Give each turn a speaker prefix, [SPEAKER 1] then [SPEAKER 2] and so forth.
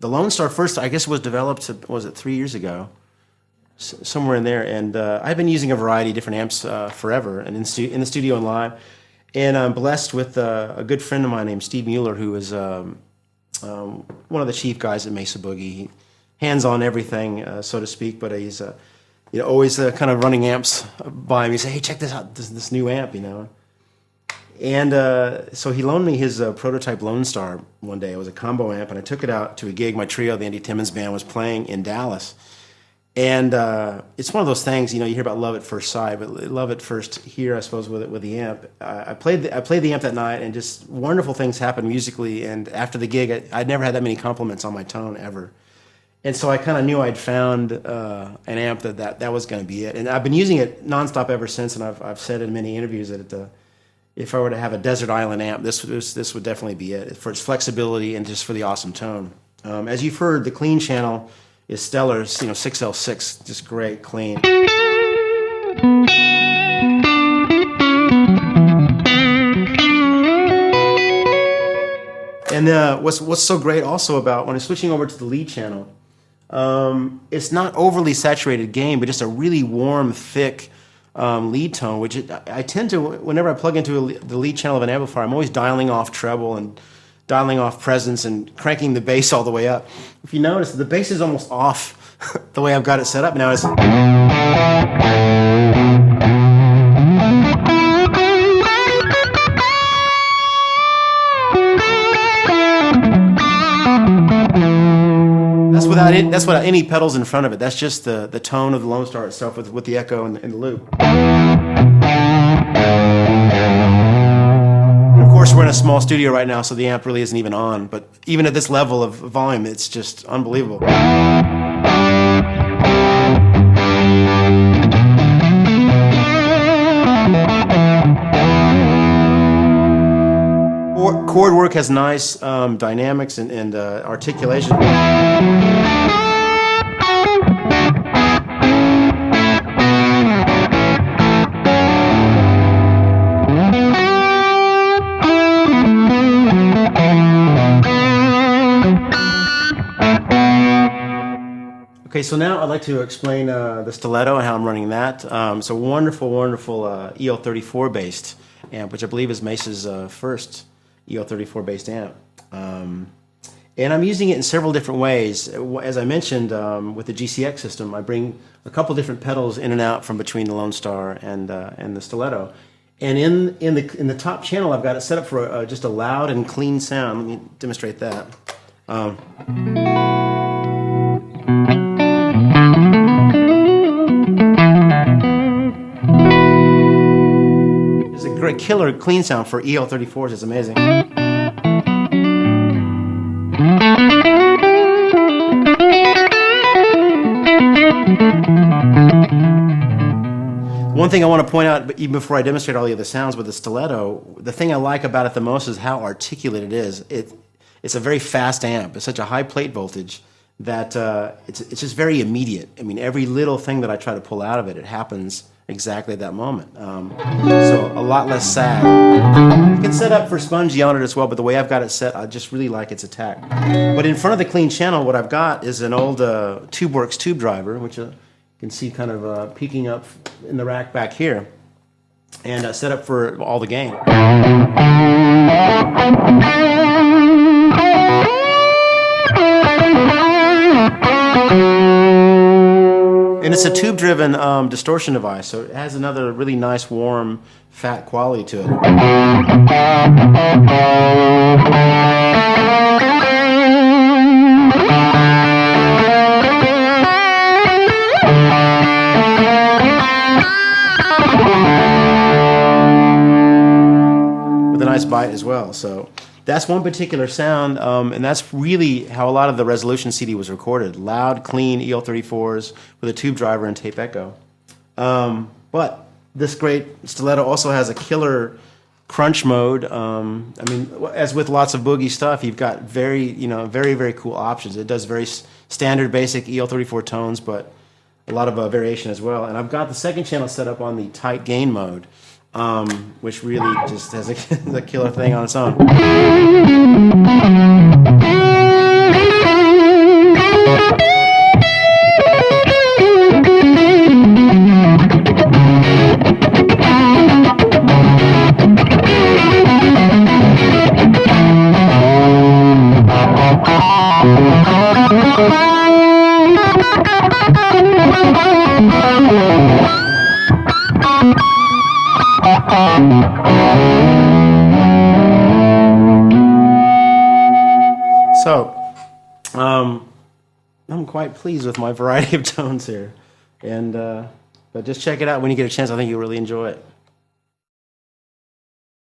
[SPEAKER 1] the Lone Star first, I guess, was developed, was it 3 years ago? Somewhere in there. And I've been using a variety of different amps forever, and in the studio and live. And I'm blessed with a good friend of mine named Steve Mueller, who is one of the chief guys at Mesa Boogie. Hands on everything, so to speak, but he's always kind of running amps by me. He say, hey, check this out, this new amp, And so he loaned me his prototype Lone Star one day. It was a combo amp, and I took it out to a gig my trio, the Andy Timmons Band, was playing in Dallas. And it's one of those things, you hear about love at first sight, but love at first here, I suppose, with the amp. I played the amp that night, and just wonderful things happened musically. And after the gig, I'd never had that many compliments on my tone ever. And so I kind of knew I'd found an amp that was going to be it. And I've been using it nonstop ever since. And I've said in many interviews that if I were to have a desert island amp, this would definitely be it for its flexibility and just for the awesome tone. As you've heard, the clean channel is stellar, 6L6, just great, clean. And what's so great also about when I'm switching over to the lead channel, it's not overly saturated gain, but just a really warm, thick lead tone, which I tend to, whenever I plug into the lead channel of an amplifier, I'm always dialing off treble and dialing off presence and cranking the bass all the way up. If you notice, the bass is almost off the way I've got it set up now. That's without any pedals in front of it. That's just the tone of the Lone Star itself with the echo and the loop. Of course, we're in a small studio right now, so the amp really isn't even on. But even at this level of volume, it's just unbelievable. Chord work has nice dynamics and articulation. Okay, so now I'd like to explain the stiletto and how I'm running that. It's a wonderful, wonderful EL34 based amp, which I believe is Mesa's first EL34 based amp. And I'm using it in several different ways. As I mentioned, with the GCX system, I bring a couple different pedals in and out from between the Lone Star and the stiletto. And in the top channel, I've got it set up for just a loud and clean sound. Let me demonstrate that. It's a great killer clean sound for EL34s. It's amazing. One thing I want to point out, even before I demonstrate all the other sounds with the stiletto, the thing I like about it the most is how articulate it is. It's a very fast amp. It's such a high plate voltage that it's just very immediate. I mean, every little thing that I try to pull out of it, it happens exactly at that moment. So a lot less sad. You can set up for spongy on it as well, but the way I've got it set, I just really like its attack. But in front of the clean channel, what I've got is an old TubeWorks tube driver, which you can see kind of peeking up in the rack back here, and set up for all the gain. And it's a tube-driven distortion device, so it has another really nice, warm, fat quality to it. With a nice bite as well. So that's one particular sound, and that's really how a lot of the Resolution CD was recorded. Loud, clean EL34s with a tube driver and tape echo. But this great stiletto also has a killer crunch mode. I mean, as with lots of boogie stuff, you've got very, very cool options. It does very standard, basic EL34 tones, but a lot of variation as well. And I've got the second channel set up on the tight gain mode, which really just has a killer thing on its own. So, I'm quite pleased with my variety of tones here, and but just check it out when you get a chance. I think you'll really enjoy it.